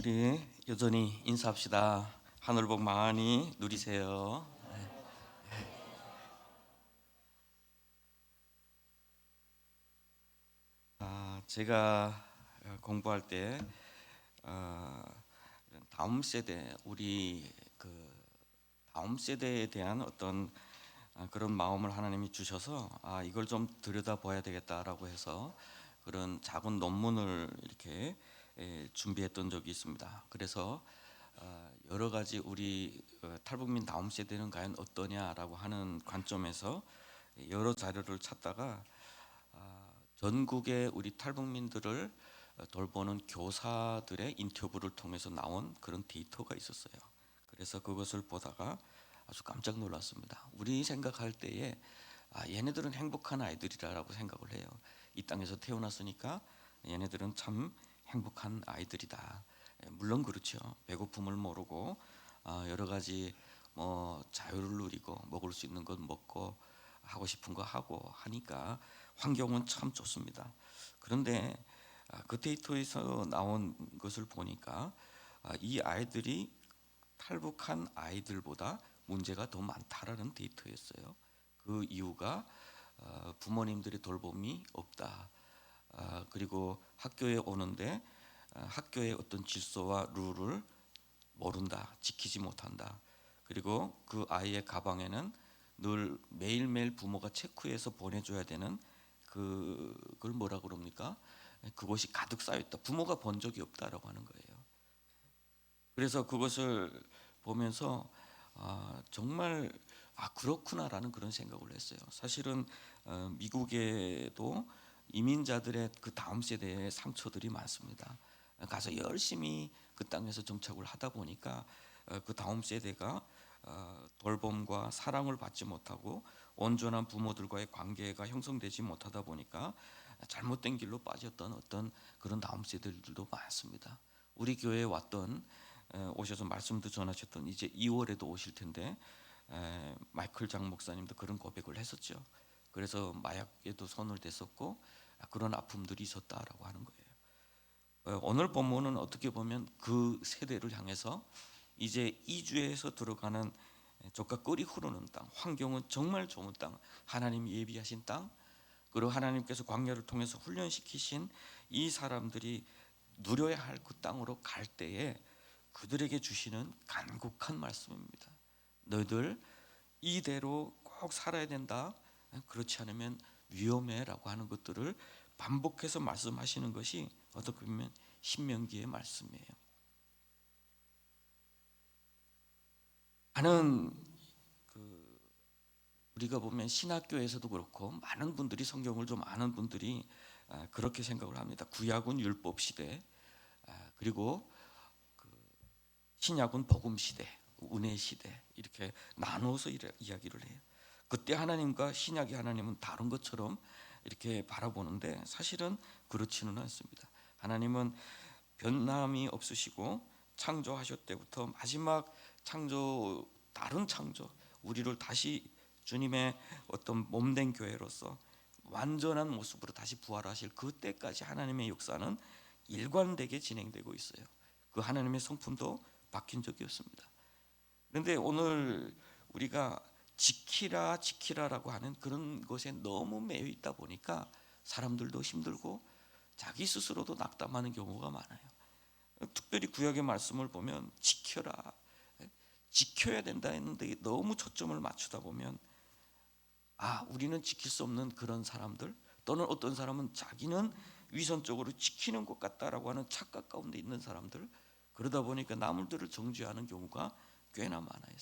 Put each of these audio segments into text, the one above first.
우리 여전히 인사합시다. 하늘 복 많이 누리세요. 제가 공부할 때 아, 다음 세대 우리 다음 세대에 대한 어떤 그런 마음을 하나님이 주셔서 이걸 좀 들여다봐야 되겠다라고 해서 그런 작은 논문을 이렇게 준비했던 적이 있습니다. 그래서 여러 가지 우리 탈북민 다음 세대는 과연 어떠냐라고 하는 관점에서 여러 자료를 찾다가 전국의 우리 탈북민들을 돌보는 교사들의 인터뷰를 통해서 나온 그런 데이터가 있었어요. 그래서 그것을 보다가 아주 깜짝 놀랐습니다. 우리 생각할 때에 얘네들은 행복한 아이들이라고 생각을 해요. 이 땅에서 태어났으니까 얘네들은 참 행복한 아이들이다. 물론 그렇죠. 배고픔을 모르고 여러 가지 뭐 자유를 누리고 먹을 수 있는 것 먹고 하고 싶은 거 하고 하니까 환경은 참 좋습니다. 그런데 그 데이터에서 나온 것을 보니까 이 아이들이 탈북한 아이들보다 문제가 더 많다라는 데이터였어요. 그 이유가 부모님들의 돌봄이 없다. 그리고 학교에 오는데 학교의 어떤 질서와 룰을 모른다, 지키지 못한다. 그리고 그 아이의 가방에는 늘 매일매일 부모가 체크해서 보내줘야 되는 그걸 뭐라 그럽니까? 그것이 가득 쌓여 있다. 부모가 본 적이 없다라고 하는 거예요. 그래서 그것을 보면서 정말 그렇구나라는 그런 생각을 했어요. 사실은 미국에도 이민자들의 그 다음 세대의 상처들이 많습니다. 가서 열심히 그 땅에서 정착을 하다 보니까 그 다음 세대가 돌봄과 사랑을 받지 못하고 온전한 부모들과의 관계가 형성되지 못하다 보니까 잘못된 길로 빠졌던 어떤 그런 다음 세대들도 많습니다. 우리 교회에 왔던 오셔서 말씀도 전하셨던 이제 2월에도 오실 텐데 마이클 장 목사님도 그런 고백을 했었죠. 그래서 마약에도 손을 댔었고 그런 아픔들이 있었다라고 하는 거예요. 오늘 본문은 어떻게 보면 그 세대를 향해서 이제 이주해서 들어가는 족과 꿀이 흐르는 땅, 환경은 정말 좋은 땅, 하나님이 예비하신 땅, 그리고 하나님께서 광야를 통해서 훈련시키신 이 사람들이 누려야 할 그 땅으로 갈 때에 그들에게 주시는 간곡한 말씀입니다. 너희들 이대로 꼭 살아야 된다. 그렇지 않으면 위험해라고 하는 것들을 반복해서 말씀하시는 것이 어떻게 보면 신명기의 말씀이에요. 많은 우리가 보면 신학교에서도 그렇고 많은 분들이 성경을 좀 아는 분들이 그렇게 생각을 합니다. 구약은 율법 시대, 그리고 신약은 복음 시대, 은혜 시대 이렇게 나누어서 이야기를 해요. 그때 하나님과 신약의 하나님은 다른 것처럼 이렇게 바라보는데 사실은 그렇지는 않습니다. 하나님은 변함이 없으시고 창조하셨 때부터 마지막 창조, 다른 창조, 우리를 다시 주님의 어떤 몸된 교회로서 완전한 모습으로 다시 부활하실 그때까지 하나님의 역사는 일관되게 진행되고 있어요. 그 하나님의 성품도 바뀐 적이 없습니다. 그런데 오늘 우리가 지키라 지키라라고 하는 그런 것에 너무 매여 있다 보니까 사람들도 힘들고 자기 스스로도 낙담하는 경우가 많아요. 특별히 구약의 말씀을 보면 지켜라, 지켜야 된다 했는데 너무 초점을 맞추다 보면 우리는 지킬 수 없는 그런 사람들, 또는 어떤 사람은 자기는 위선적으로 지키는 것 같다라고 하는 착각 가운데 있는 사람들, 그러다 보니까 남들을 정죄하는 경우가 꽤나 많아요.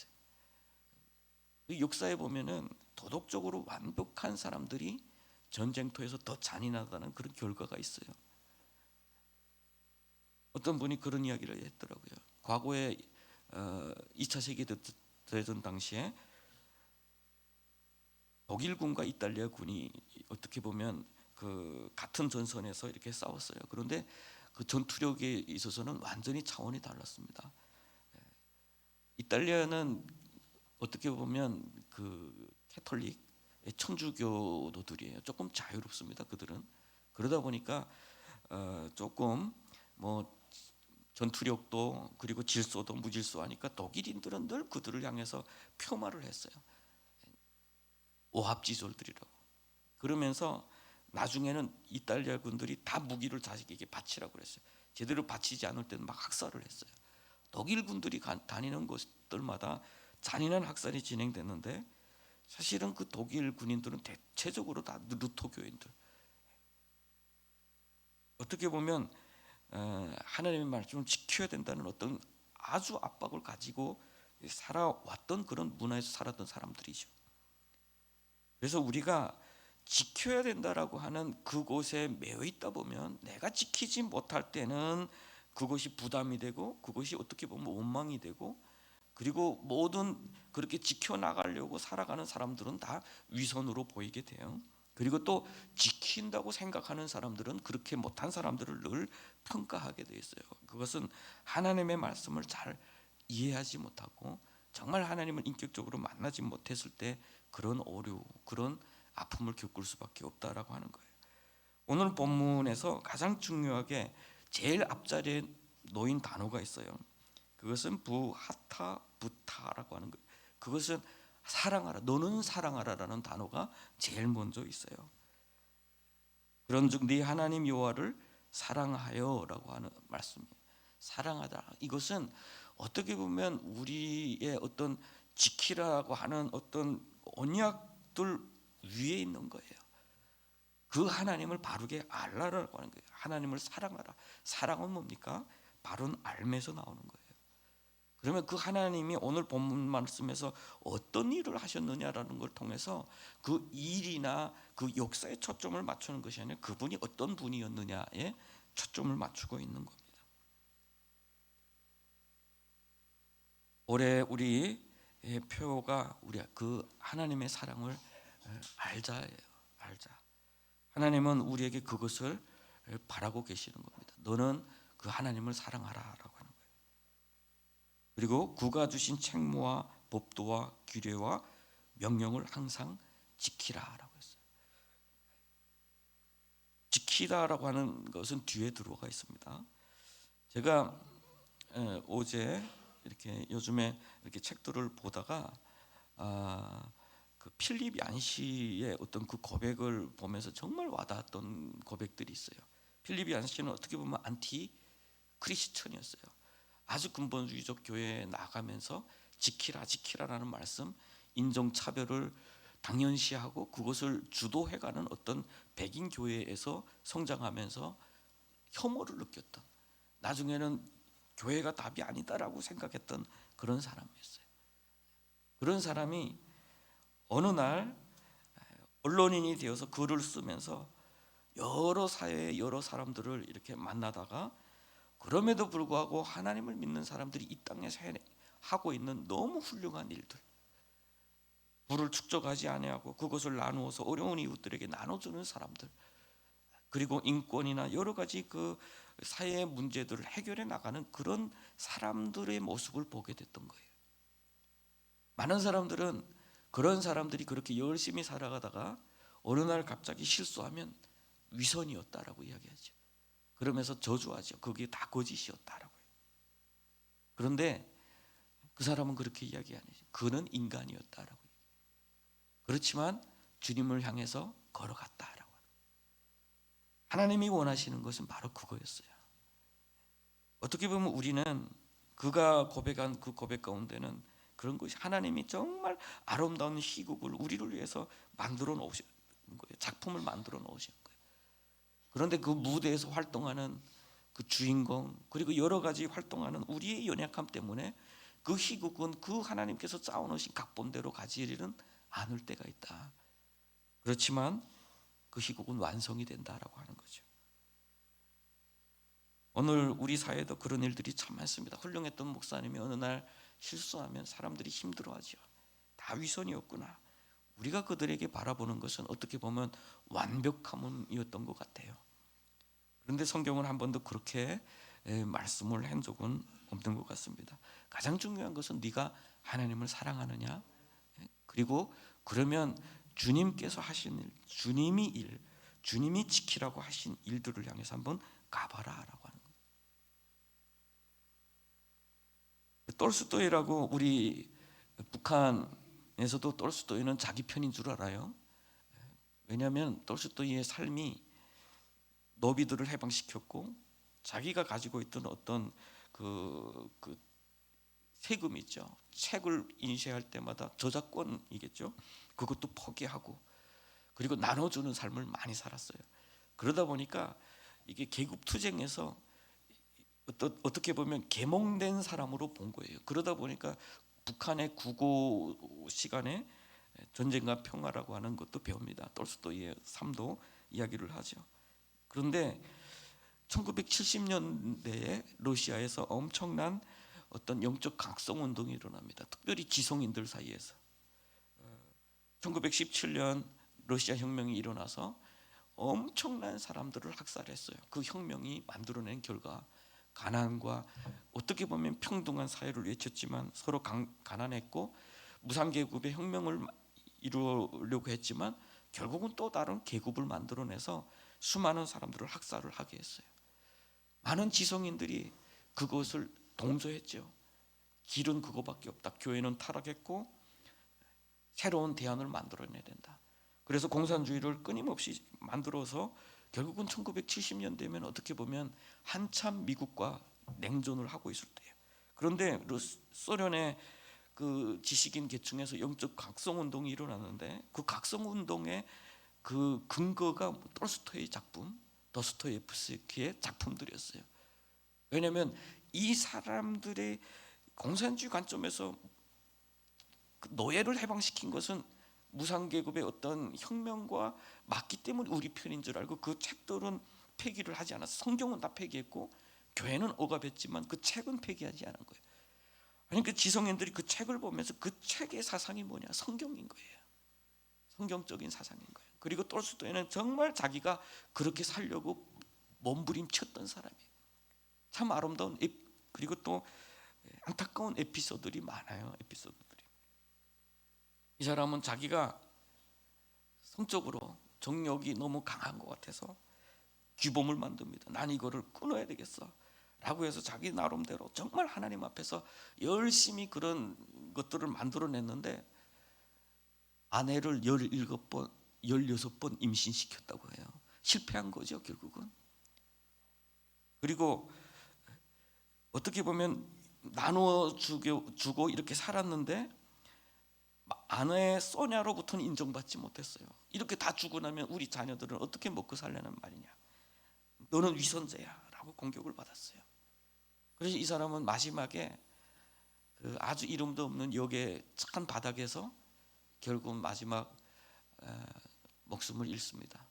역사에 보면은 도덕적으로 완벽한 사람들이 전쟁터에서 더 잔인하다는 그런 결과가 있어요. 어떤 분이 그런 이야기를 했더라고요. 과거에 2차 세계대전 당시에 독일군과 이탈리아 군이 어떻게 보면 그 같은 전선에서 이렇게 싸웠어요. 그런데 그 전투력에 있어서는 완전히 차원이 달랐습니다. 이탈리아는 어떻게 보면 그 캐톨릭 천주교도들이에요. 조금 자유롭습니다. 그들은 그러다 보니까 조금 뭐 전투력도 그리고 질소도 무질서하니까 독일인들은 늘 그들을 향해서 폄하를 했어요. 오합지졸들이라고. 그러면서 나중에는 이탈리아 군들이 다 무기를 자식에게 바치라고 그랬어요. 제대로 바치지 않을 때는 막 학살을 했어요. 독일 군들이 다니는 곳들마다 잔인한 학살이 진행됐는데 사실은 그 독일 군인들은 대체적으로 다 루터교인들. 어떻게 보면 하나님의 말씀을 지켜야 된다는 어떤 아주 압박을 가지고 살아왔던 그런 문화에서 살았던 사람들이죠. 그래서 우리가 지켜야 된다라고 하는 그곳에 매여 있다 보면 내가 지키지 못할 때는 그것이 부담이 되고 그것이 어떻게 보면 원망이 되고 그리고 모든 그렇게 지켜나가려고 살아가는 사람들은 다 위선으로 보이게 돼요. 그리고 또 지킨다고 생각하는 사람들은 그렇게 못한 사람들을 늘 평가하게 돼 있어요. 그것은 하나님의 말씀을 잘 이해하지 못하고 정말 하나님을 인격적으로 만나지 못했을 때 그런 오류, 그런 아픔을 겪을 수밖에 없다라고 하는 거예요. 오늘 본문에서 가장 중요하게 제일 앞자리에 놓인 단어가 있어요. 그것은 부하타 부타라고 하는 거예요. 그것은 사랑하라, 너는 사랑하라라는 단어가 제일 먼저 있어요. 그런즉 네 하나님 여호와를 사랑하여라고 하는 말씀이에요. 사랑하다. 이것은 어떻게 보면 우리의 어떤 지키라고 하는 어떤 언약들 위에 있는 거예요. 그 하나님을 바르게 알라라고 하는 거예요. 하나님을 사랑하라. 사랑은 뭡니까? 바른 알매서 나오는 거예요. 그러면 그 하나님이 오늘 본문 말씀에서 어떤 일을 하셨느냐라는 걸 통해서 그 일이나 그 역사에 초점을 맞추는 것이 아니라 그분이 어떤 분이었느냐에 초점을 맞추고 있는 겁니다. 올해 우리 표가 우리 그 하나님의 사랑을 알자예요. 알자. 하나님은 우리에게 그것을 바라고 계시는 겁니다. 너는 그 하나님을 사랑하라라고 하는 거예요. 그리고 그가 주신 책무와 법도와 규례와 명령을 항상 지키라라고 했어요. 지키다라고 하는 것은 뒤에 들어가 있습니다. 제가 어제 이렇게 요즘에 이렇게 책들을 보다가 그 필립 얀시의 어떤 그 고백을 보면서 정말 와닿았던 고백들이 있어요. 필립 얀시는 어떻게 보면 안티 크리스천이었어요. 아주 근본주의적 교회에 나가면서 지키라 지키라라는 말씀, 인종차별을 당연시하고 그것을 주도해가는 어떤 백인 교회에서 성장하면서 혐오를 느꼈던, 나중에는 교회가 답이 아니다라고 생각했던 그런 사람이었어요. 그런 사람이 어느 날 언론인이 되어서 글을 쓰면서 여러 사회의 여러 사람들을 이렇게 만나다가 그럼에도 불구하고 하나님을 믿는 사람들이 이 땅에서 하고 있는 너무 훌륭한 일들, 부를 축적하지 아니하고 그것을 나누어서 어려운 이웃들에게 나눠주는 사람들, 그리고 인권이나 여러 가지 그 사회의 문제들을 해결해 나가는 그런 사람들의 모습을 보게 됐던 거예요. 많은 사람들은 그런 사람들이 그렇게 열심히 살아가다가 어느 날 갑자기 실수하면 위선이었다라고 이야기하죠. 그러면서 저주하죠. 그게 다 거짓이었다라고 해요. 그런데 그 사람은 그렇게 이야기 안 해요. 그는 인간이었다라고 해요. 그렇지만 주님을 향해서 걸어갔다라고 해요. 하나님이 원하시는 것은 바로 그거였어요. 어떻게 보면 우리는 그가 고백한 그 고백 가운데는 그런 것이 하나님이 정말 아름다운 희곡을 우리를 위해서 만들어 놓으신 거예요. 작품을 만들어 놓으신 거예요. 그런데 그 무대에서 활동하는 그 주인공, 그리고 여러 가지 활동하는 우리의 연약함 때문에 그 희곡은 그 하나님께서 짜놓으신 각본대로 가지리는 않을 때가 있다. 그렇지만 그 희곡은 완성이 된다라고 하는 거죠. 오늘 우리 사회에도 그런 일들이 참 많습니다. 훌륭했던 목사님이 어느 날 실수하면 사람들이 힘들어하죠. 다 위선이었구나. 우리가 그들에게 바라보는 것은 어떻게 보면 완벽함이었던 것 같아요. 그런데 성경은 한 번도 그렇게 말씀을 한 적은 없는 것 같습니다. 가장 중요한 것은 네가 하나님을 사랑하느냐, 그리고 그러면 주님께서 하신 일, 주님이 지키라고 하신 일들을 향해서 한번 가봐라라고 하는 거예요. 톨스토이라고 우리 북한에서도 톨스토이는 자기 편인 줄 알아요. 왜냐하면 톨스토이의 삶이 노비들을 해방시켰고 자기가 가지고 있던 어떤 그 세금 있죠. 책을 인쇄할 때마다 저작권이겠죠. 그것도 포기하고 그리고 나눠주는 삶을 많이 살았어요. 그러다 보니까 이게 계급투쟁에서 어떻게 보면 계몽된 사람으로 본 거예요. 그러다 보니까 북한의 국어 시간에 전쟁과 평화라고 하는 것도 배웁니다. 톨스토이의 삶도 이야기를 하죠. 그런데 1970년대에 러시아에서 엄청난 어떤 영적 각성 운동이 일어납니다. 특별히 지성인들 사이에서. 1917년 러시아 혁명이 일어나서 엄청난 사람들을 학살했어요. 그 혁명이 만들어낸 결과 가난과 어떻게 보면 평등한 사회를 외쳤지만 서로 가난했고 무상계급의 혁명을 이루려고 했지만 결국은 또 다른 계급을 만들어내서 수많은 사람들을 학살을 하게 했어요. 많은 지성인들이 그것을 동조했죠. 길은 그거밖에 없다. 교회는 타락했고 새로운 대안을 만들어내야 된다. 그래서 공산주의를 끊임없이 만들어서 결국은 1970년 되면 어떻게 보면 한참 미국과 냉전을 하고 있을 때예요. 그런데 소련의 그 지식인 계층에서 영적 각성 운동이 일어났는데 그 각성 운동의 그 근거가 톨스토이의 작품, 도스토옙스키의 작품들이었어요. 왜냐하면 이 사람들의 공산주의 관점에서 노예를 해방시킨 것은 무상계급의 어떤 혁명과 맞기 때문에 우리 편인 줄 알고 그 책들은 폐기를 하지 않았어요. 성경은 다 폐기했고 교회는 억압했지만 그 책은 폐기하지 않은 거예요. 아니 그 지성인들이 그 책을 보면서 그 책의 사상이 뭐냐? 성경인 거예요. 성경적인 사상인 거예요. 그리고 톨스토이는 정말 자기가 그렇게 살려고 몸부림쳤던 사람이에요. 참 아름다운 그리고 또 안타까운 에피소드들이 많아요. 에피소드들이. 이 사람은 자기가 성적으로 정욕이 너무 강한 것 같아서 규범을 만듭니다. 난 이거를 끊어야 되겠어 라고 해서 자기 나름대로 정말 하나님 앞에서 열심히 그런 것들을 만들어냈는데 아내를 17번, 16번 임신시켰다고 해요. 실패한 거죠 결국은. 그리고 어떻게 보면 나누어 주고 이렇게 살았는데 아내 소냐로부터는 인정받지 못했어요. 이렇게 다 주고 나면 우리 자녀들은 어떻게 먹고 살려는 말이냐. 너는 위선자야 라고 공격을 받았어요. 그래서 이 사람은 마지막에 그 아주 이름도 없는 역의 착한 바닥에서 결국 마지막 목숨을 잃습니다.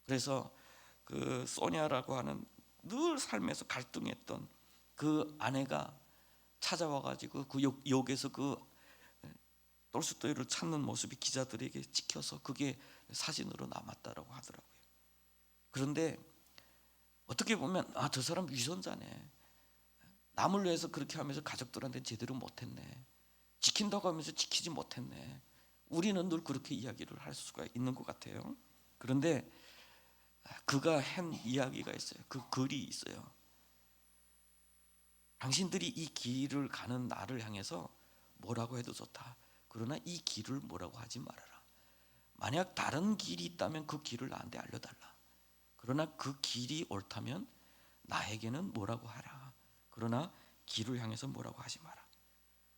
그래서 그 소냐라고 하는 늘 삶에서 갈등했던 그 아내가 찾아와가지고 그 역에서 그 톨스토이를 찾는 모습이 기자들에게 찍혀서 그게 사진으로 남았다라고 하더라고요. 그런데 어떻게 보면 저 사람 위선자네. 남을 위해서 그렇게 하면서 가족들한테 제대로 못했네. 지킨다고 하면서 지키지 못했네. 우리는 늘 그렇게 이야기를 할 수가 있는 것 같아요. 그런데 그가 한 이야기가 있어요. 그 글이 있어요. 당신들이 이 길을 가는 나를 향해서 뭐라고 해도 좋다. 그러나 이 길을 뭐라고 하지 말아라. 만약 다른 길이 있다면 그 길을 나한테 알려달라. 그러나 그 길이 옳다면 나에게는 뭐라고 하라. 그러나 길을 향해서 뭐라고 하지 마라.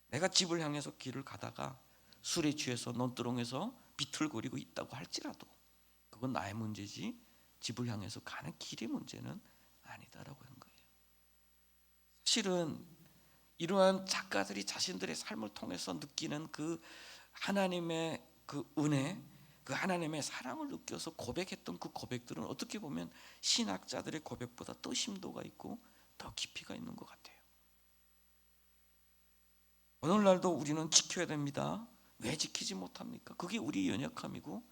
내가 집을 향해서 길을 가다가 술에 취해서 논두렁에서 비틀거리고 있다고 할지라도 그건 나의 문제지 집을 향해서 가는 길의 문제는 아니다라고 하는 거예요. 실은 이러한 작가들이 자신들의 삶을 통해서 느끼는 그 하나님의 그 은혜, 그 하나님의 사랑을 느껴서 고백했던 그 고백들은 어떻게 보면 신학자들의 고백보다 더 심도가 있고 더 깊이가 있는 것 같아요. 오늘날도 우리는 지켜야 됩니다. 왜 지키지 못합니까? 그게 우리 연약함이고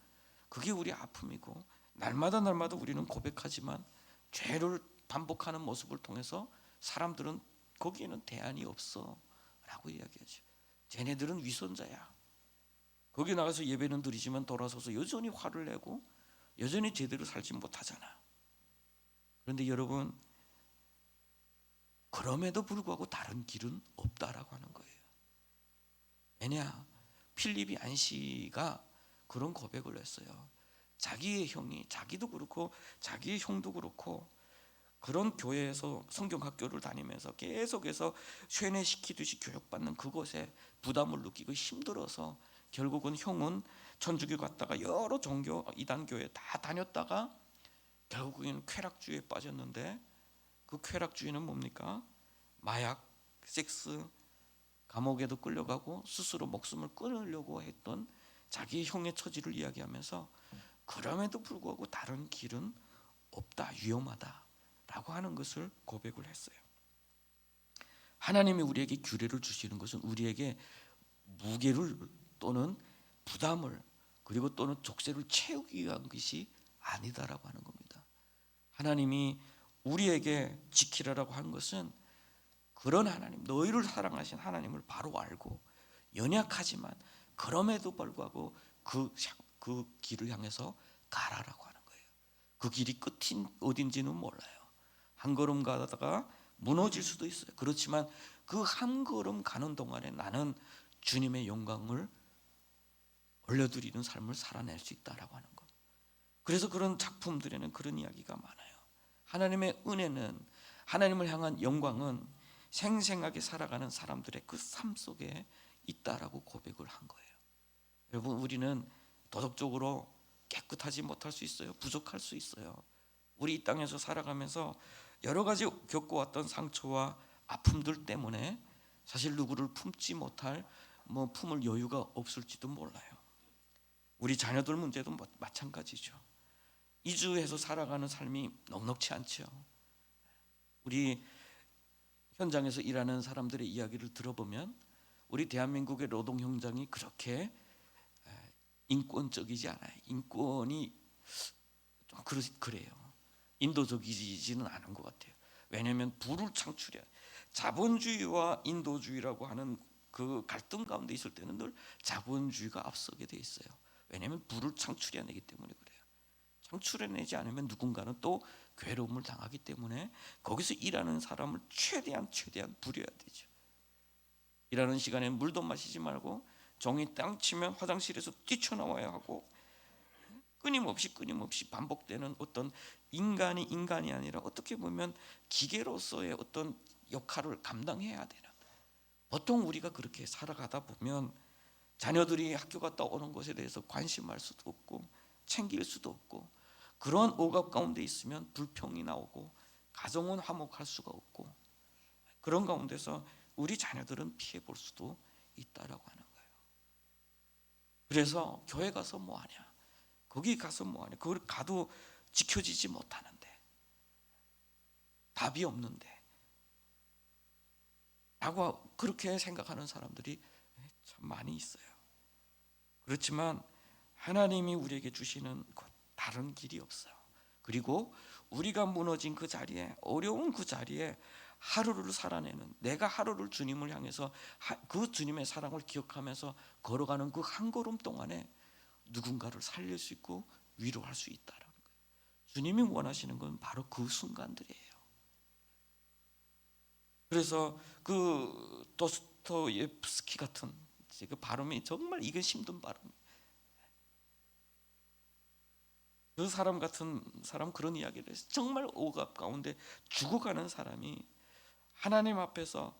그게 우리 아픔이고 날마다 우리는 고백하지만 죄를 반복하는 모습을 통해서 사람들은 거기에는 대안이 없어 라고 이야기하죠. 쟤네들은 위선자야. 거기 나가서 예배는 드리지만 돌아서서 여전히 화를 내고 여전히 제대로 살지 못하잖아. 그런데 여러분 그럼에도 불구하고 다른 길은 없다라고 하는 거예요. 왜냐? 필립이 안시가 그런 고백을 했어요. 자기의 형이, 자기도 그렇고 자기의 형도 그렇고 그런 교회에서 성경학교를 다니면서 계속해서 쇠뇌시키듯이 교육받는 그곳에 부담을 느끼고 힘들어서 결국은 형은 천주교 갔다가 여러 종교 이단교회 다 다녔다가 결국에는 쾌락주의에 빠졌는데, 그 쾌락주의는 뭡니까? 마약, 섹스, 감옥에도 끌려가고 스스로 목숨을 끊으려고 했던 자기의 형의 처지를 이야기하면서 그럼에도 불구하고 다른 길은 없다, 위험하다라고 하는 것을 고백을 했어요. 하나님이 우리에게 규례를 주시는 것은 우리에게 무게를 또는 부담을 그리고 또는 족쇄를 채우기 위한 것이 아니다라고 하는 겁니다. 하나님이 우리에게 지키라라고 하는 것은 그런 하나님, 너희를 사랑하신 하나님을 바로 알고 연약하지만 그럼에도 불구하고 그 길을 향해서 가라라고 하는 거예요. 그 길이 끝이 어딘지는 몰라요. 한 걸음 가다가 무너질 수도 있어요. 그렇지만 그 한 걸음 가는 동안에 나는 주님의 영광을 올려드리는 삶을 살아낼 수 있다라고 하는 것. 그래서 그런 작품들에는 그런 이야기가 많아요. 하나님의 은혜는, 하나님을 향한 영광은 생생하게 살아가는 사람들의 그 삶 속에 있다라고 고백을 한 거예요. 여러분, 우리는 도덕적으로 깨끗하지 못할 수 있어요. 부족할 수 있어요. 우리 이 땅에서 살아가면서 여러 가지 겪어왔던 상처와 아픔들 때문에 사실 누구를 품지 못할 품을 여유가 없을지도 몰라요. 우리 자녀들 문제도 마찬가지죠. 이주해서 살아가는 삶이 넉넉지 않죠. 우리 현장에서 일하는 사람들의 이야기를 들어보면 우리 대한민국의 노동 현장이 그렇게 인권적이지 않아요. 인권이 좀 그래요. 인도적이지는 않은 것 같아요. 왜냐하면 부를 창출해, 자본주의와 인도주의라고 하는 그 갈등 가운데 있을 때는 늘 자본주의가 앞서게 돼 있어요. 왜냐하면 부를 창출해내기 때문에 그래요. 창출해내지 않으면 누군가는 또 괴로움을 당하기 때문에 거기서 일하는 사람을 최대한 부려야 되죠. 일하는 시간에 물도 마시지 말고 종이 땅 치면 화장실에서 뛰쳐나와야 하고, 끊임없이 반복되는 어떤 인간이 아니라 어떻게 보면 기계로서의 어떤 역할을 감당해야 되는, 보통 우리가 그렇게 살아가다 보면 자녀들이 학교 갔다 오는 것에 대해서 관심할 수도 없고 챙길 수도 없고, 그런 억압 가운데 있으면 불평이 나오고 가정은 화목할 수가 없고, 그런 가운데서 우리 자녀들은 피해 볼 수도 있다라고 하는 거예요. 그래서 교회 가서 뭐 하냐, 거기 가서 뭐 하냐, 그걸 가도 지켜지지 못하는데, 답이 없는데 라고 그렇게 생각하는 사람들이 참 많이 있어요. 그렇지만 하나님이 우리에게 주시는 다른 길이 없어요. 그리고 우리가 무너진 그 자리에, 어려운 그 자리에 하루를 살아내는, 내가 하루를 주님을 향해서 그 주님의 사랑을 기억하면서 걸어가는 그 한 걸음 동안에 누군가를 살릴 수 있고 위로할 수 있다는 거예요. 주님이 원하시는 건 바로 그 순간들이에요. 그래서 그 도스토옙스키 같은, 그 발음이 정말 이게 힘든 발음, 그 사람 같은 사람 그런 이야기를 해서 정말 억압 가운데 죽어가는 사람이 하나님 앞에서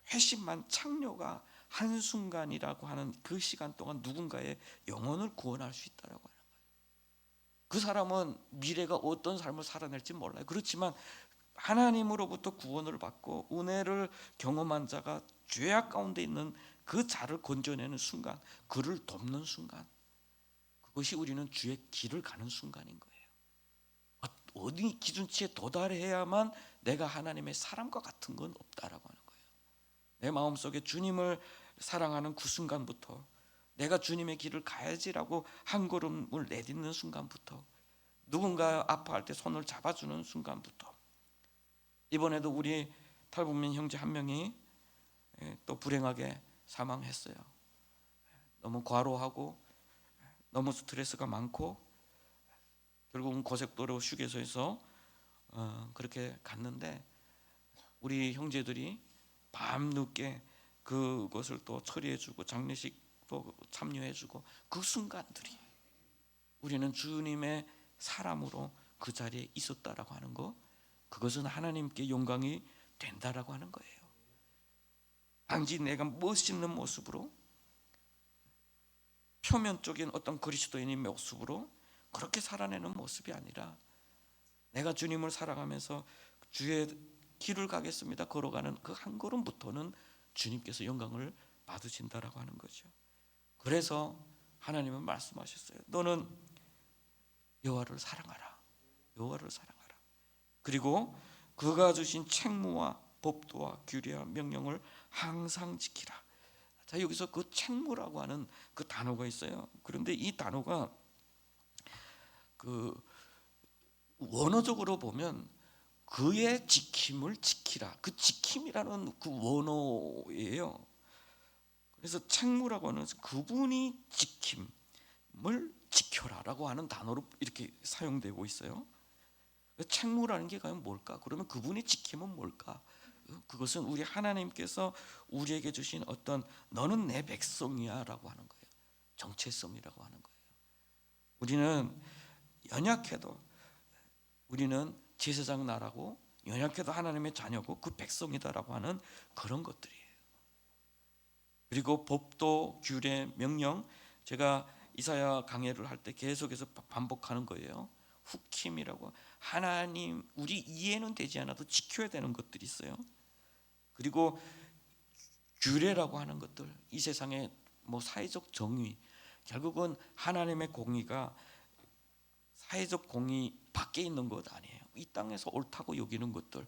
회심만 창녀가 한순간이라고 하는 그 시간 동안 누군가의 영혼을 구원할 수 있다라고 하는 거예요. 그 사람은 미래가 어떤 삶을 살아낼지 몰라요. 그렇지만 하나님으로부터 구원을 받고 은혜를 경험한 자가 죄악 가운데 있는 그 자를 건져내는 순간, 그를 돕는 순간, 그것이 우리는 주의 길을 가는 순간인 거예요. 어디 기준치에 도달해야만 내가 하나님의 사람과 같은 건 없다라고 하는 거예요. 내 마음속에 주님을 사랑하는 그 순간부터, 내가 주님의 길을 가야지라고 한 걸음을 내딛는 순간부터, 누군가 아파할 때 손을 잡아주는 순간부터, 이번에도 우리 탈북민 형제 한 명이 또 불행하게 사망했어요. 너무 과로하고 너무 스트레스가 많고 결국은 고속도로 휴게소에서 그렇게 갔는데, 우리 형제들이 밤늦게 그것을 또 처리해주고 장례식도 참여해주고 그 순간들이 우리는 주님의 사람으로 그 자리에 있었다라고 하는 것, 그것은 하나님께 영광이 된다라고 하는 거예요. 단지 내가 멋있는 모습으로, 표면적인 어떤 그리스도인의 모습으로 그렇게 살아내는 모습이 아니라 내가 주님을 사랑하면서 주의 길을 가겠습니다 걸어가는 그 한 걸음부터는 주님께서 영광을 받으신다라고 하는 거죠. 그래서 하나님은 말씀하셨어요. 너는 여호와를 사랑하라. 여호와를 사랑하라. 그리고 그가 주신 책무와 법도와 규례와 명령을 항상 지키라. 자, 여기서 그 책무라고 하는 그 단어가 있어요. 그런데 이 단어가 그 원어적으로 보면 그의 지킴을 지키라. 그 지킴이라는 그 원어예요. 그래서 책무라고 하는 그분이 지킴을 지켜라라고 하는 단어로 이렇게 사용되고 있어요. 책무라는 게 과연 뭘까? 그러면 그분의 지킴은 뭘까? 그것은 우리 하나님께서 우리에게 주신 어떤 너는 내 백성이야 라고 하는 거예요. 정체성이라고 하는 거예요. 우리는 연약해도 우리는 제사장 나라고, 연약해도 하나님의 자녀고 그 백성이다라고 하는 그런 것들이에요. 그리고 법도, 규례, 명령, 제가 이사야 강해를 할 때 계속해서 반복하는 거예요. 후킴이라고, 하나님 우리 이해는 되지 않아도 지켜야 되는 것들이 있어요. 그리고 규례라고 하는 것들, 이 세상의 뭐 사회적 정의, 결국은 하나님의 공의가 사회적 공의 밖에 있는 것 아니에요. 이 땅에서 옳다고 여기는 것들,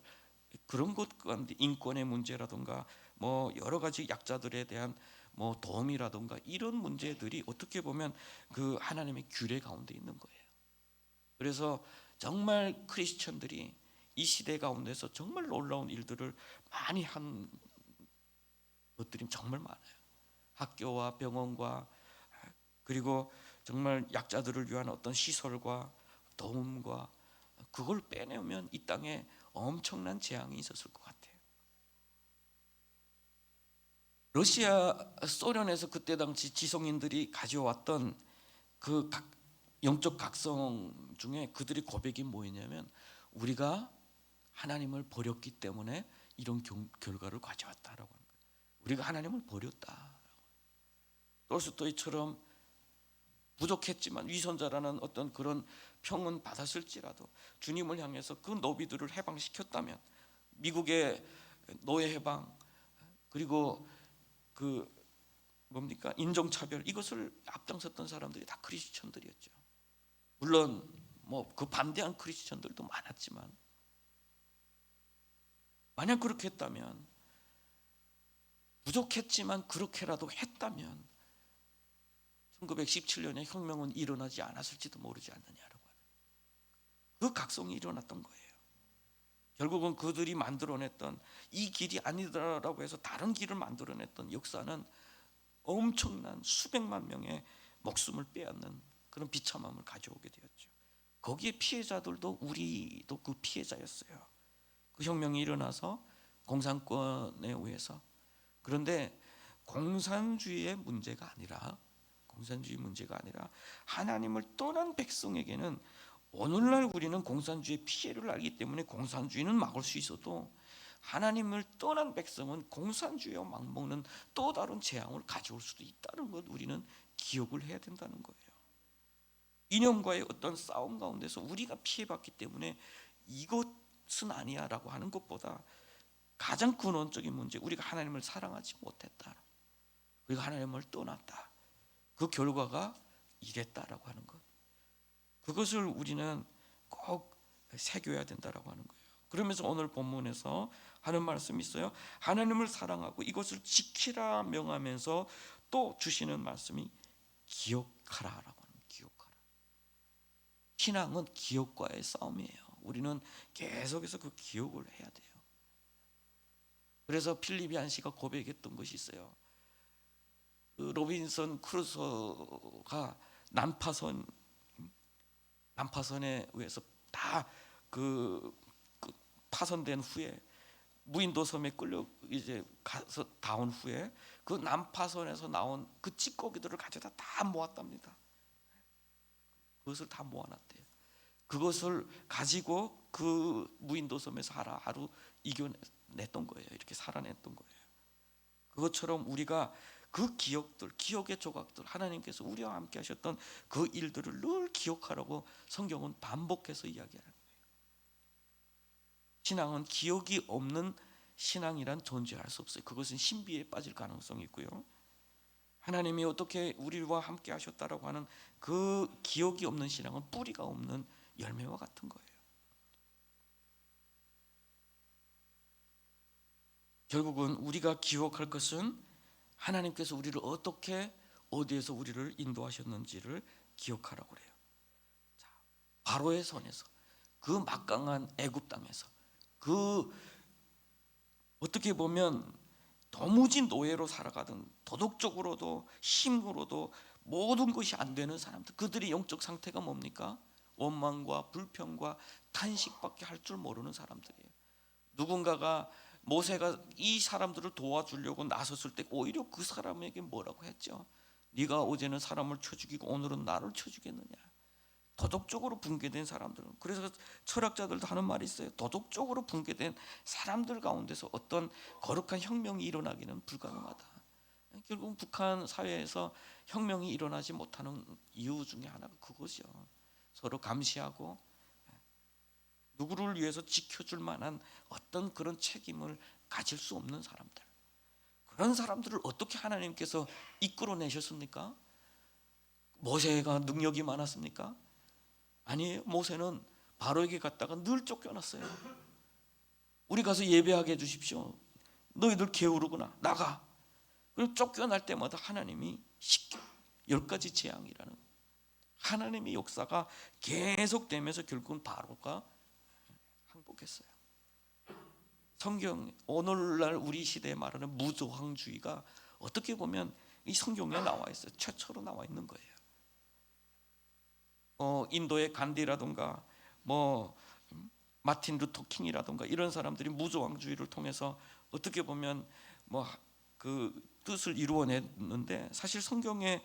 그런 것 가운데 인권의 문제라든가 뭐 여러 가지 약자들에 대한 뭐 도움이라든가 이런 문제들이 어떻게 보면 그 하나님의 규례 가운데 있는 거예요. 그래서 정말 크리스천들이 이 시대 가운데서 정말 놀라운 일들을 많이 한 것들이 정말 많아요. 학교와 병원과 그리고 정말 약자들을 위한 어떤 시설과 도움과 그걸 빼내면 이 땅에 엄청난 재앙이 있었을 것 같아요. 러시아, 소련에서 그때 당시 지성인들이 가져왔던 그 영적 각성 중에 그들의 고백이 뭐였냐면 우리가 하나님을 버렸기 때문에 이런 결과를 가져왔다라고 하는 거예요. 우리가 하나님을 버렸다. 톨스토이처럼 부족했지만 위선자라는 어떤 그런 평은 받았을지라도 주님을 향해서 그 노비들을 해방시켰다면, 미국의 노예 해방, 그리고 그 뭡니까 인종차별, 이것을 앞장섰던 사람들이 다 크리스천들이었죠. 물론 뭐 그 반대한 크리스천들도 많았지만, 만약 그렇게 했다면, 부족했지만 그렇게라도 했다면 1917년에 혁명은 일어나지 않았을지도 모르지 않느냐라고 하는 그 각성이 일어났던 거예요. 결국은 그들이 만들어냈던 이 길이 아니더라라고 해서 다른 길을 만들어냈던 역사는 엄청난 수백만 명의 목숨을 빼앗는 그런 비참함을 가져오게 되었죠. 거기에 피해자들도 우리도 그 피해자였어요. 그 혁명이 일어나서 공산권에 의해서. 그런데 공산주의 문제가 아니라 하나님을 떠난 백성에게는, 오늘날 우리는 공산주의 피해를 알기 때문에 공산주의는 막을 수 있어도 하나님을 떠난 백성은 공산주의와 맞먹는 또 다른 재앙을 가져올 수도 있다는 것, 우리는 기억을 해야 된다는 거예요. 이념과의 어떤 싸움 가운데서 우리가 피해봤기 때문에 이것은 아니야 라고 하는 것보다 가장 근원적인 문제, 우리가 하나님을 사랑하지 못했다, 우리가 하나님을 떠났다, 그 결과가 이랬다라고 하는 것, 그것을 우리는 꼭 새겨야 된다라고 하는 거예요. 그러면서 오늘 본문에서 하는 말씀이 있어요. 하나님을 사랑하고 이것을 지키라 명하면서 또 주시는 말씀이 기억하라라고 하는, 기억하라. 신앙은 기억과의 싸움이에요. 우리는 계속해서 그 기억을 해야 돼요. 그래서 필리비안 씨가 고백했던 것이 있어요. 그 로빈슨 크루소가 난파선에 의해서 다 그 파선된 후에 무인도 섬에 끌려 이제 가서 다온 후에 그 남파선에서 나온 그 찌꺼기들을 가져다 다 모았답니다. 그것을 다 모아놨대요. 그것을 가지고 그 무인도 섬에서 하루 이겨냈던 거예요. 이렇게 살아냈던 거예요. 그것처럼 우리가 그 기억들, 기억의 조각들, 하나님께서 우리와 함께 하셨던 그 일들을 늘 기억하라고 성경은 반복해서 이야기하는 거예요. 신앙은 기억이 없는 신앙이란 존재할 수 없어요. 그것은 신비에 빠질 가능성이 있고요. 하나님이 어떻게 우리와 함께 하셨다라고 하는 그 기억이 없는 신앙은 뿌리가 없는 열매와 같은 거예요. 결국은 우리가 기억할 것은 하나님께서 우리를 어떻게 어디에서 우리를 인도하셨는지를 기억하라고 그래요. 자, 바로의 손에서 그 막강한 애굽 땅에서 그 어떻게 보면 도무지 노예로 살아가던 도덕적으로도 힘으로도 모든 것이 안 되는 사람들, 그들의 영적 상태가 뭡니까? 원망과 불평과 탄식밖에 할 줄 모르는 사람들이에요. 누군가가 모세가 이 사람들을 도와주려고 나섰을 때 오히려 그 사람에게 뭐라고 했죠? 네가 어제는 사람을 쳐 죽이고 오늘은 나를 쳐 죽였느냐. 도덕적으로 붕괴된 사람들, 그래서 철학자들도 하는 말이 있어요. 도덕적으로 붕괴된 사람들 가운데서 어떤 거룩한 혁명이 일어나기는 불가능하다. 결국 북한 사회에서 혁명이 일어나지 못하는 이유 중에 하나가 그것이요. 서로 감시하고 누구를 위해서 지켜줄 만한 어떤 그런 책임을 가질 수 없는 사람들, 그런 사람들을 어떻게 하나님께서 이끌어내셨습니까? 모세가 능력이 많았습니까? 아니에요. 모세는 바로에게 갔다가 늘 쫓겨났어요. 우리 가서 예배하게 해주십시오. 너희들 게으르구나. 나가. 그리고 쫓겨날 때마다 하나님이 10가지 재앙이라는 하나님의 역사가 계속되면서 결국은 바로가 항복했어요. 성경, 오늘날 우리 시대에 말하는 무조항주의가 어떻게 보면 이 성경에 나와 있어요. 최초로 나와 있는 거예요. 인도의 간디라든가 마틴 루터 킹이라든가 이런 사람들이 무조항주의를 통해서 어떻게 보면 그 뜻을 이루어냈는데, 사실 성경에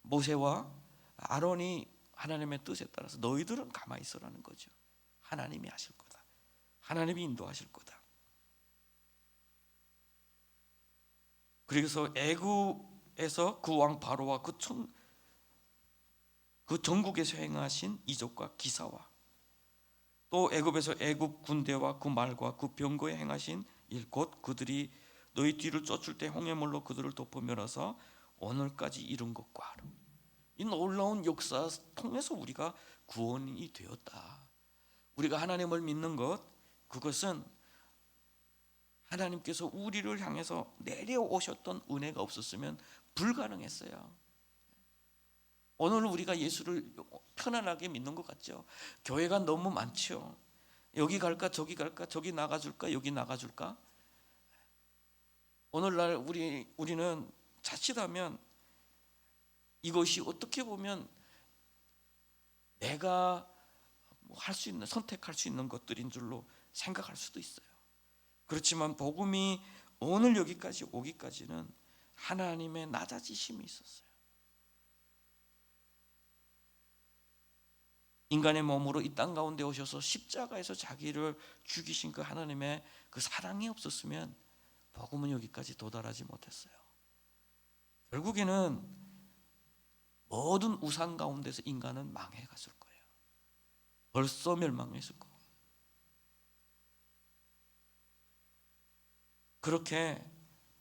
모세와 아론이 하나님의 뜻에 따라서 너희들은 가만히 있으라는 거죠. 하나님이 하실 거다. 하나님이 인도하실 거다. 그래서 애굽에서 그 왕 바로와 그 전국에서 행하신 이적과 기사와 또 애굽에서 애굽 군대와 그 말과 그 병거에 행하신 일, 곧 그들이 너희 뒤를 쫓을 때 홍해물로 그들을 덮어 멸하사 오늘까지 이룬 것과 이 놀라운 역사 통해서 우리가 구원이 되었다. 우리가 하나님을 믿는 것, 그것은 하나님께서 우리를 향해서 내려오셨던 은혜가 없었으면 불가능했어요. 오늘 우리가 예수를 편안하게 믿는 것 같죠. 교회가 너무 많죠. 여기 갈까 저기 갈까, 저기 나가줄까 여기 나가줄까. 오늘날 우리는 자칫하면 이것이 어떻게 보면 내가 할 수 있는, 선택할 수 있는 것들인 줄로 생각할 수도 있어요. 그렇지만 복음이 오늘 여기까지 오기까지는 하나님의 낮아지심이 있었어요. 인간의 몸으로 이 땅 가운데 오셔서 십자가에서 자기를 죽이신 그 하나님의 그 사랑이 없었으면 복음은 여기까지 도달하지 못했어요. 결국에는 모든 우상 가운데서 인간은 망해갔을 거예요. 벌써 멸망했을 거고. 그렇게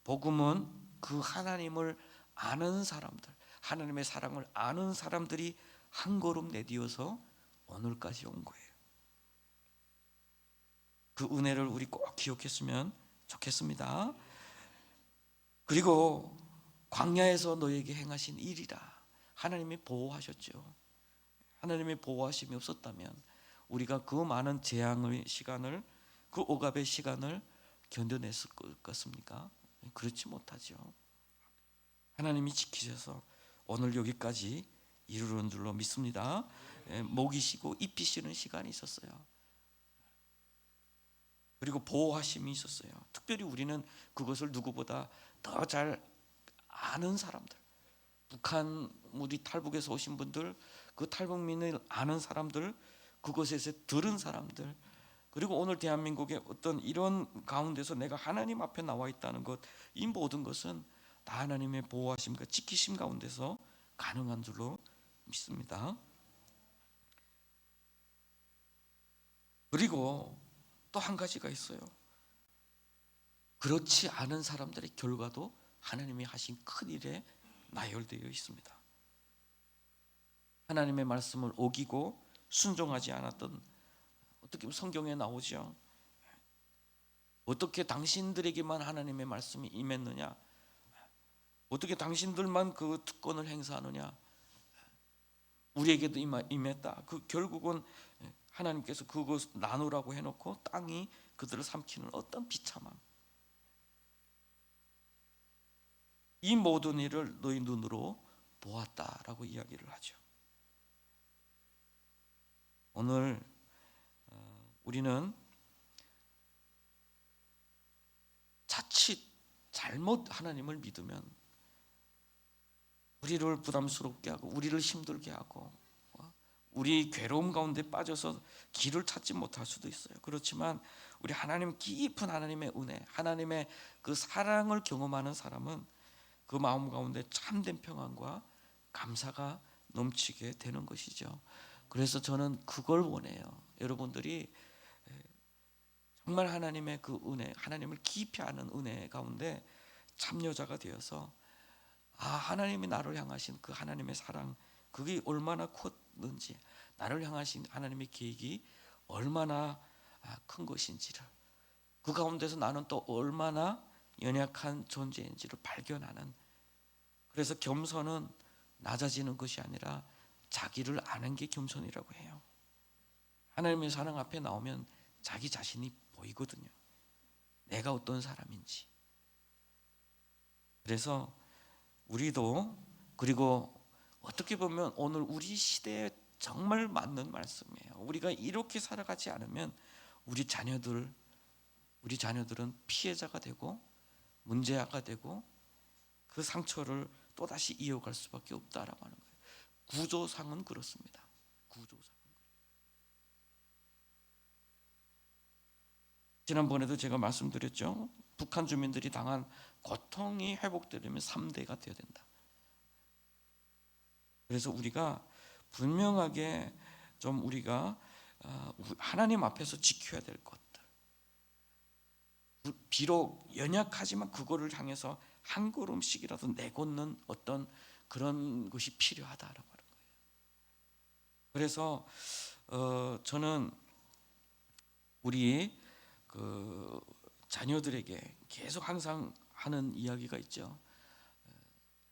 복음은 그 하나님을 아는 사람들, 하나님의 사랑을 아는 사람들이 한 걸음 내디어서 오늘까지 온 거예요. 그 은혜를 우리 꼭 기억했으면 좋겠습니다. 그리고 광야에서 너에게 행하신 일이라, 하나님이 보호하셨죠. 하나님의 보호하심이 없었다면 우리가 그 많은 재앙의 시간을, 그 억압의 시간을 견뎌냈을 것 같습니까? 그렇지 못하죠. 하나님이 지키셔서 오늘 여기까지 이르는 줄로 믿습니다. 먹이시고 입히시는 시간이 있었어요. 그리고 보호하심이 있었어요. 특별히 우리는 그것을 누구보다 더 잘 아는 사람들, 북한 우리 탈북에서 오신 분들, 그 탈북민을 아는 사람들, 그곳에서 들은 사람들, 그리고 오늘 대한민국의 어떤 이런 가운데서 내가 하나님 앞에 나와 있다는 것, 이 모든 것은 다 하나님의 보호하심과 지키심 가운데서 가능한 줄로 믿습니다. 그리고 또 한 가지가 있어요. 그렇지 않은 사람들의 결과도 하나님이 하신 큰 일에 나열되어 있습니다. 하나님의 말씀을 어기고 순종하지 않았던, 어떻게 보면 성경에 나오죠. 어떻게 당신들에게만 하나님의 말씀이 임했느냐? 어떻게 당신들만 그 특권을 행사하느냐? 우리에게도 임했다. 그 결국은 하나님께서 그것 나누라고 해놓고 땅이 그들을 삼키는 어떤 비참함. 이 모든 일을 너희 눈으로 보았다라고 이야기를 하죠. 오늘 우리는 자칫 잘못 하나님을 믿으면 우리를 부담스럽게 하고 우리를 힘들게 하고 우리 괴로움 가운데 빠져서 길을 찾지 못할 수도 있어요. 그렇지만 우리 하나님 깊은 하나님의 은혜, 하나님의 그 사랑을 경험하는 사람은 그 마음 가운데 참된 평안과 감사가 넘치게 되는 것이죠. 그래서 저는 그걸 원해요. 여러분들이 정말 하나님의 그 은혜, 하나님을 깊이 아는 은혜 가운데 참여자가 되어서 하나님이 나를 향하신 그 하나님의 사랑, 그게 얼마나 컸는지, 나를 향하신 하나님의 계획이 얼마나 큰 것인지를, 그 가운데서 나는 또 얼마나 연약한 존재인지를 발견하는, 그래서 겸손은 낮아지는 것이 아니라 자기를 아는 게 겸손이라고 해요. 하나님의 사랑 앞에 나오면 자기 자신이 보이거든요. 내가 어떤 사람인지. 그래서 우리도, 그리고 어떻게 보면 오늘 우리 시대에 정말 맞는 말씀이에요. 우리가 이렇게 살아가지 않으면 우리 자녀들은 피해자가 되고 문제아가 되고 그 상처를 또다시 이어갈 수밖에 없다라고 하는 거예요. 구조상은 그렇습니다. 구조상. 지난번에도 제가 말씀드렸죠. 북한 주민들이 당한 고통이 회복되려면 3대가 되어야 된다. 그래서 우리가 분명하게 좀 우리가 하나님 앞에서 지켜야 될 것들, 비록 연약하지만 그거를 향해서 한 걸음씩이라도 내걷는 어떤 그런 것이 필요하다라고 하는 거예요. 그래서 저는 우리 그 자녀들에게 계속 항상 하는 이야기가 있죠.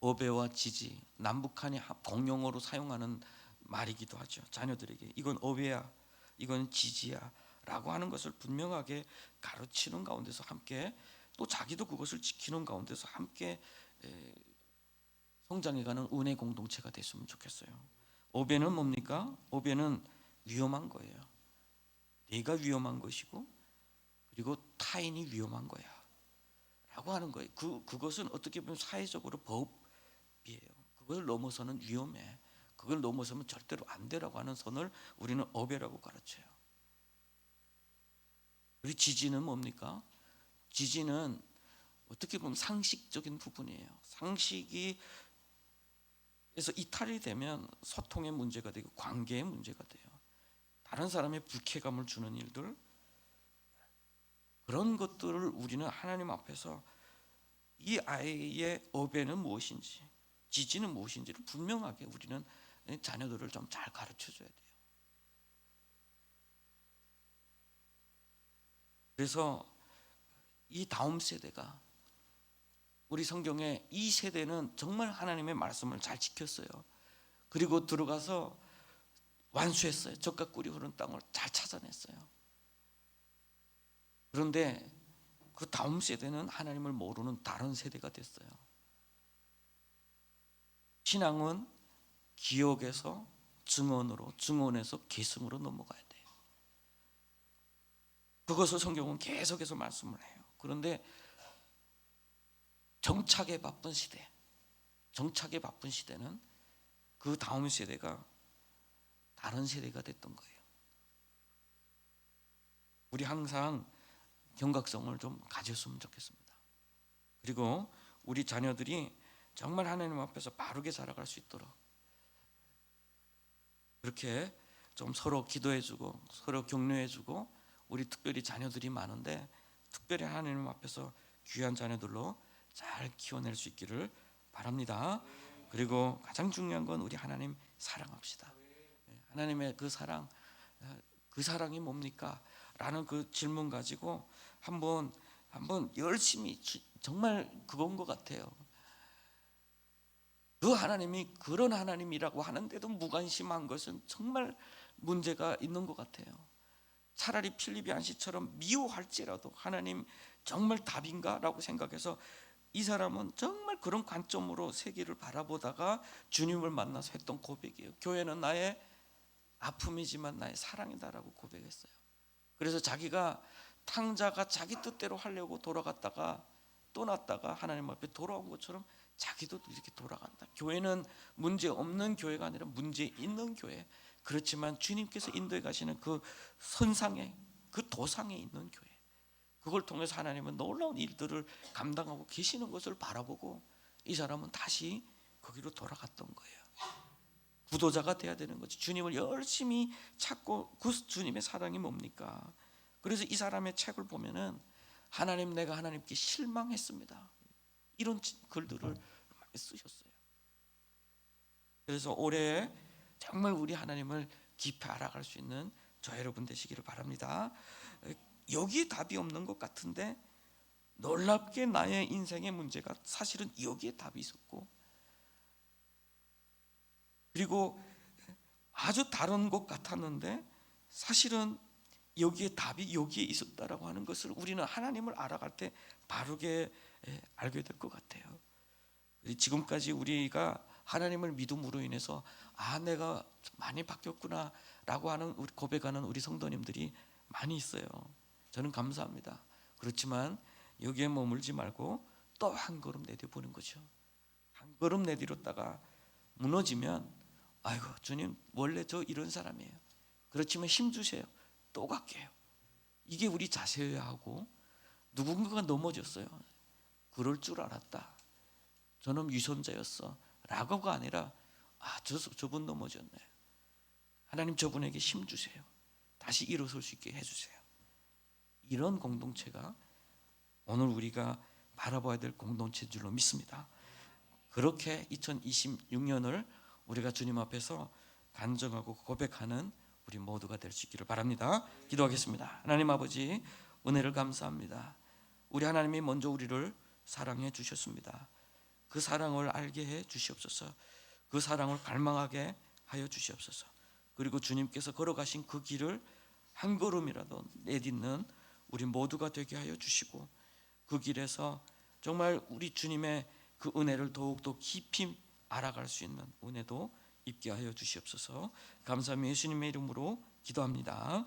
어배와 지지, 남북한이 공용어로 사용하는 말이기도 하죠. 자녀들에게 이건 어배야, 이건 지지야 라고 하는 것을 분명하게 가르치는 가운데서 함께, 또 자기도 그것을 지키는 가운데서 함께 성장해가는 은혜 공동체가 됐으면 좋겠어요. 어배는 뭡니까? 어배는 위험한 거예요. 내가 위험한 것이고, 그리고 타인이 위험한 거야 라고 하는 거예요. 그것은 어떻게 보면 사회적으로 법이에요. 그걸 넘어서는 위험해, 그걸 넘어서면 절대로 안 되라고 하는 선을 우리는 어배라고 가르쳐요. 그리고 지지는 뭡니까? 지지는 어떻게 보면 상식적인 부분이에요. 상식이 그래서 이탈이 되면 소통의 문제가 되고 관계의 문제가 돼요. 다른 사람의 불쾌감을 주는 일들, 그런 것들을 우리는 하나님 앞에서 이 아이의 어배는 무엇인지, 지지는 무엇인지를 분명하게 우리는 자녀들을 좀 잘 가르쳐줘야 돼요. 그래서 이 다음 세대가, 우리 성경에 이 세대는 정말 하나님의 말씀을 잘 지켰어요. 그리고 들어가서 완수했어요. 젖과 꿀이 흐르는 땅을 잘 찾아냈어요. 그런데 그 다음 세대는 하나님을 모르는 다른 세대가 됐어요. 신앙은 기억에서 증언으로, 증언에서 계승으로 넘어가야 돼요. 그것을 성경은 계속해서 말씀을 해요. 그런데 정착에 바쁜 시대는 그 다음 세대가 다른 세대가 됐던 거예요. 우리 항상 경각성을 좀 가졌으면 좋겠습니다. 그리고 우리 자녀들이 정말 하나님 앞에서 바르게 살아갈 수 있도록 그렇게 좀 서로 기도해주고 서로 격려해주고, 우리 특별히 자녀들이 많은데 특별히 하나님 앞에서 귀한 자녀들로 잘 키워낼 수 있기를 바랍니다. 그리고 가장 중요한 건 우리 하나님 사랑합시다. 하나님의 그 사랑이 뭡니까? 라는 그 질문 가지고 한번 열심히, 정말 그건 것 같아요. 그 하나님이 그런 하나님이라고 하는데도 무관심한 것은 정말 문제가 있는 것 같아요. 차라리 필립이 안시처럼 미워할지라도 하나님 정말 답인가? 라고 생각해서 이 사람은 정말 그런 관점으로 세계를 바라보다가 주님을 만나서 했던 고백이에요. 교회는 나의 아픔이지만 나의 사랑이다라고 고백했어요. 그래서 자기가 탕자가 자기 뜻대로 하려고 돌아갔다가 떠났다가 하나님 앞에 돌아온 것처럼 자기도 이렇게 돌아간다. 교회는 문제 없는 교회가 아니라 문제 있는 교회. 그렇지만 주님께서 인도해 가시는 그 선상에, 그 도상에 있는 교회, 그걸 통해서 하나님은 놀라운 일들을 감당하고 계시는 것을 바라보고 이 사람은 다시 거기로 돌아갔던 거예요. 구도자가 돼야 되는 거지. 주님을 열심히 찾고 그 주님의 사랑이 뭡니까? 그래서 이 사람의 책을 보면은 내가 하나님께 실망했습니다, 이런 글들을 많이 쓰셨어요. 그래서 올해 정말 우리 하나님을 깊이 알아갈 수 있는 저 여러분 되시기를 바랍니다. 여기에 답이 없는 것 같은데 놀랍게 나의 인생의 문제가 사실은 여기에 답이 있었고, 그리고 아주 다른 것 같았는데 사실은 여기에 답이 여기에 있었다라고 하는 것을 우리는 하나님을 알아갈 때 바르게 알게 될 것 같아요. 지금까지 우리가 하나님을 믿음으로 인해서 내가 많이 바뀌었구나 라고 하는 고백하는 우리 성도님들이 많이 있어요. 저는 감사합니다. 그렇지만 여기에 머물지 말고 또 한 걸음 내디보는 거죠. 한 걸음 내디렸다가 무너지면 아이고 주님 원래 저 이런 사람이에요, 그렇지만 힘주세요, 또 갈게요. 이게 우리 자세여야 하고, 누군가가 넘어졌어요, 그럴 줄 알았다, 저는 유선자였어 라고가 아니라 저분 넘어졌네, 하나님 저분에게 힘주세요, 다시 일어설 수 있게 해주세요. 이런 공동체가 오늘 우리가 바라봐야 될 공동체인 줄로 믿습니다. 그렇게 2026년을 우리가 주님 앞에서 간증하고 고백하는 우리 모두가 될 수 있기를 바랍니다. 기도하겠습니다. 하나님 아버지, 은혜를 감사합니다. 우리 하나님이 먼저 우리를 사랑해 주셨습니다. 그 사랑을 알게 해 주시옵소서. 그 사랑을 갈망하게 하여 주시옵소서. 그리고 주님께서 걸어가신 그 길을 한 걸음이라도 내딛는 우리 모두가 되게 하여 주시고, 그 길에서 정말 우리 주님의 그 은혜를 더욱더 깊이 알아갈 수 있는 은혜도 있게 하여 주시옵소서. 감사하며 예수님의 이름으로 기도합니다.